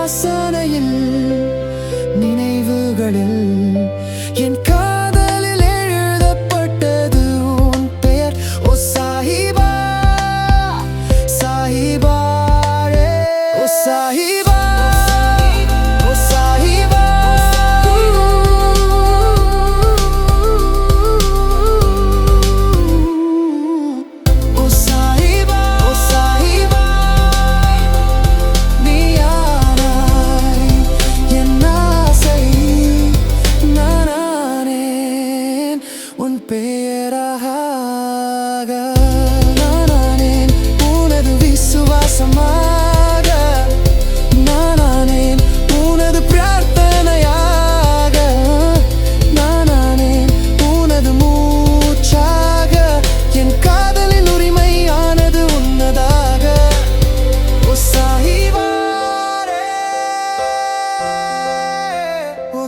வாசனையில் நினைவுகளில் என் காதலில் எழுதப்பட்டது உன் பெயர். ஓ சாஹிபா சாஹிபா ஓ சாஹிபா ஓ சாஹிபா. ஓ சாஹிபா ஓ சாஹிபா நீயானாய் என் ஆசை நானானேன் உன் பெயராக நானானேன் உனது விசுவாசமாக நானானேன் உனது பிரார்த்தனையாக நானானேன் உனது மூச்சாக என் காதலின் உரிமையானது உன்னதாக. ஓ சாஹிபா ஓ